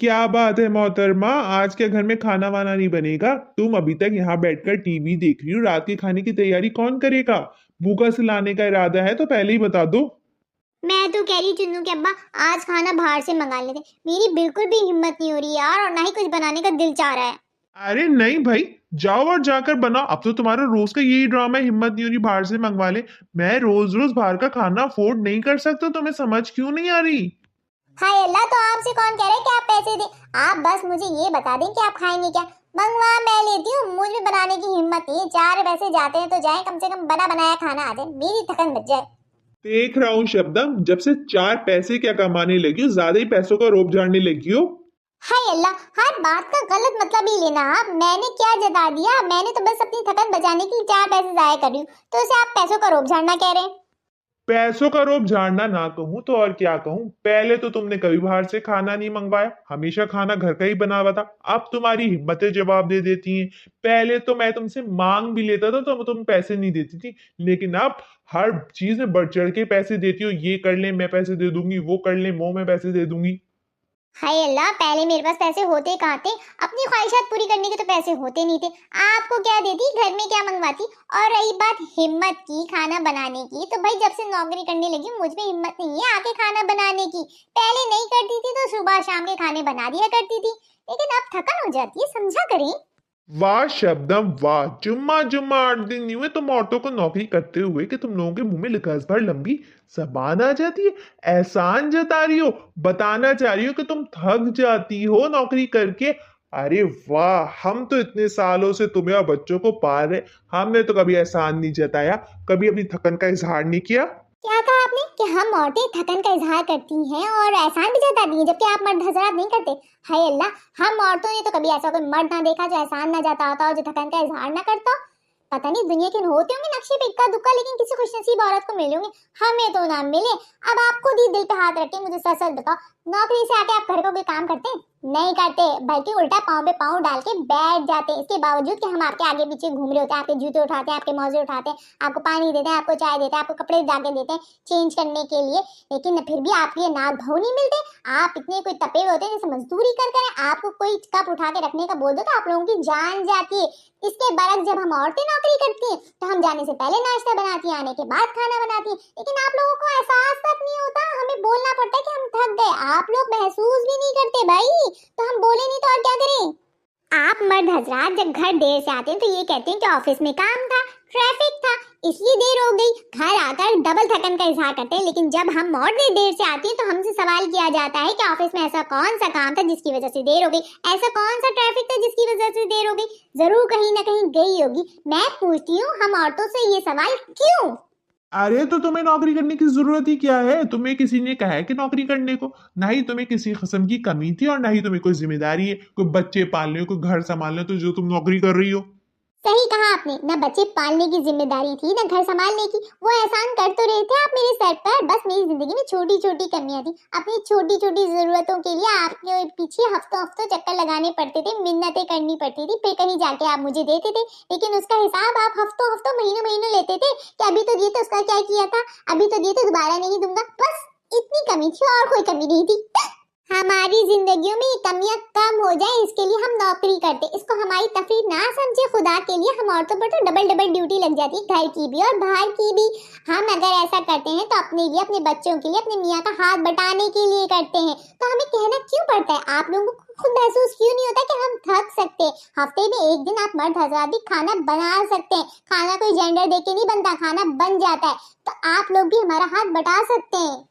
क्या बात है मोहतरमा, आज के घर में खाना वाना नहीं बनेगा? तुम अभी तक यहाँ बैठकर टीवी देख रही हो, रात के खाने की तैयारी कौन करेगा? भूखा से लाने का इरादा है तो पहले ही बता दो। मैं तो कह रही चुन्नू के अब्बा आज खाना बाहर से मंगा लेते। मेरी बिल्कुल भी हिम्मत नहीं हो रही यार, और ना ही कुछ बनाने का दिल चाह रहा है। अरे नहीं भाई, जाओ और जाकर बनाओ। अब तो तुम्हारा रोज का यही ड्रामा है, हिम्मत नहीं हो रही बाहर से मंगवा ले। मैं रोज रोज बाहर का खाना अफोर्ड नहीं कर सकता, तुम्हें समझ क्यों नहीं आ रही? हाय अल्लाह, तो आपसे कौन कह रहा है कि आप पैसे दे। आप बस मुझे ये बता दें कि आप खाएंगे क्या, मंगवा मैं लेती हूँ। मुझे बनाने की हिम्मत नहीं है। 4 पैसे जाते हैं तो जाए, कम से कम बना बनाया खाना आ जाए, मेरी थकन बच जाए। देख रहा हूँ शब्दम, जब से 4 पैसे क्या कमाने लगी हो, ज्यादा ही पैसों का रोब झाड़ने लगी हो। हाय अल्लाह, हर बात का गलत मतलब ही लेना आप। मैंने क्या जता दिया? मैंने तो बस अपनी थकन बचाने के लिए 4 पैसे जाया कर रही हूँ, तो उसे आप पैसों का रोब झाड़ना कह रहे हैं? पैसों का रोब झाड़ना ना कहूं तो और क्या कहूं। पहले तो तुमने कभी बाहर से खाना नहीं मंगवाया, हमेशा खाना घर का ही बना हुआ था। अब तुम्हारी हिम्मतें जवाब दे देती हैं। पहले तो मैं तुमसे मांग भी लेता था तो तुम पैसे नहीं देती थी, लेकिन अब हर चीज में बढ़ चढ़ के पैसे देती हो। ये कर ले मैं पैसे दे दूंगी, वो कर ले वो मैं पैसे दे दूंगी। हाय अल्लाह, पहले मेरे पास पैसे होते कहाँ थे? अपनी ख्वाहिशात पूरी करने के तो पैसे होते नहीं थे। आपको क्या देती, घर में क्या मंगवाती? और रही बात हिम्मत की खाना बनाने की, तो भाई जब से नौकरी करने लगी मुझ में हिम्मत नहीं है आके खाना बनाने की। पहले नहीं करती थी तो सुबह शाम के खाने बना दिया करती थी, लेकिन अब थकन हो जाती है, समझा करें। वाह शब्दम वाह, जुम्मा जुम्मा 8 दिन नहीं हुए तुम औरतों को नौकरी करते हुए कि तुम लोगों के मुंह में लिकास भर लंबी जबान आ जाती है। एहसान जता रही हो, बताना चाह रही हो कि तुम थक जाती हो नौकरी करके। अरे वाह, हम तो इतने सालों से तुम्हें और बच्चों को पाल रहे, हमने तो कभी एहसान नहीं जताया, कभी अपनी थकन का इजहार नहीं किया। क्या कहा आपने कि हम औरतें थकन का इजहार करती हैं और एहसान भी जताती हैं, जबकि आप मर्द हजरात नहीं करते? हाय अल्लाह, हम औरतों ने तो कभी ऐसा कोई मर्द ना देखा जो एहसान ना जताता हो, जो थकन का इजहार ना करता हो। पता नहीं दुनिया के होते होंगे नक्शे पे इक्का दुक्का, लेकिन किसी खुशनसीब औरत को मिले होंगे, हमें तो ना मिले। अब आप खुद ही दिल पे हाथ रख के मुझे सच सच बताओ, नौकरी से आके आप घर का कोई काम करते हैं? नहीं करते, बल्कि उल्टा पाँव पे पाँव डाल के बैठ जाते हैं। इसके बावजूद कि हम आपके आगे पीछे घूम रहे होते हैं, आपके जूते उठाते हैं, आपके मौजे उठाते हैं, आपको पानी देते हैं, आपको चाय देते हैं, आपको कपड़े जाके देते हैं चेंज करने के लिए, लेकिन फिर भी आपके नाक भाव नहीं मिलते। आप इतने कोई तपे हुए होते हैं जैसे मजदूरी कर कर। आपको कोई कप उठा के रखने का बोल दो तो आप लोगों की जान जाती है। इसके बरक्स जब हम औरतें नौकरी करती हैं तो हम जाने से पहले नाश्ता बनाती हैं, आने के बाद खाना बनाती हैं, लेकिन आप लोगों को एहसास तक नहीं होता। हमें बोलना पड़ता है कि हम थक गए, आप लोग महसूस भी नहीं करते भाई। तो हम बोले नहीं तो और क्या करें? आप मर्द हजरात जब घर देर से आते हैं तो ये कहते हैं कि ऑफिस में काम था, ट्रैफिक था, इसलिए देर हो गई। घर आकर डबल थकन का इजहार करते हैं, लेकिन जब हम औरतें देर से आती हैं तो हमसे सवाल किया जाता है कि ऑफिस में ऐसा कौन सा काम था जिसकी वजह से देर हो गई, ऐसा कौन सा ट्रैफिक था जिसकी वजह से देर हो गई। जरूर कहीं ना कहीं गई होगी। मैं पूछती हूँ हम औरतों से ये सवाल क्यों? अरे तो तुम्हें नौकरी करने की जरूरत ही क्या है? तुम्हें किसी ने कहा है कि नौकरी करने को? ना ही तुम्हें किसी किस्म की कमी थी और ना ही तुम्हें कोई जिम्मेदारी है, कोई बच्चे पालने, कोई घर संभालने, तो जो तुम नौकरी कर रही हो। सही कहा आपने, न बच्चे पालने की जिम्मेदारी थी न घर संभालने की। वो एहसान कर तो रहे थे आप मेरे सर पर, बस मेरी जिंदगी में छोटी छोटी कमियां थी। अपनी छोटी छोटी जरूरतों के लिए आपके पीछे हफ्तों हफ्तों चक्कर लगाने पड़ते थे, मिन्नतें करनी पड़ती थी, फिर कहीं जाके आप मुझे देते थे, लेकिन उसका हिसाब आप हफ्तों हफ्तों महीनों महीनों लेते थे कि अभी तो दिए थे, उसका क्या किया था, अभी तो दिए थे दोबारा नहीं दूंगा। बस इतनी कमी थी और कोई कमी नहीं थी। हमारी जिंदगियों में ये कमियां कम हो जाए इसके लिए हम नौकरी करते। इसको हमारी तफरीह ना समझे, खुदा के लिए हम औरतों पर तो डबल डबल ड्यूटी लग जाती है, घर की भी और बाहर की भी। हम अगर ऐसा करते हैं तो अपने लिए, अपने बच्चों के लिए, अपने मियाँ का हाथ बटाने के लिए करते हैं। तो हमें कहना क्यों पड़ता है? आप लोगों को खुद महसूस क्यों नहीं होता कि हम थक सकते? हफ्ते में एक दिन आप मर्द हजरात भी खाना बना सकते हैं। खाना कोई जेंडर दे के नहीं बनता, खाना बन जाता है। तो आप लोग भी हमारा हाथ बटा सकते हैं।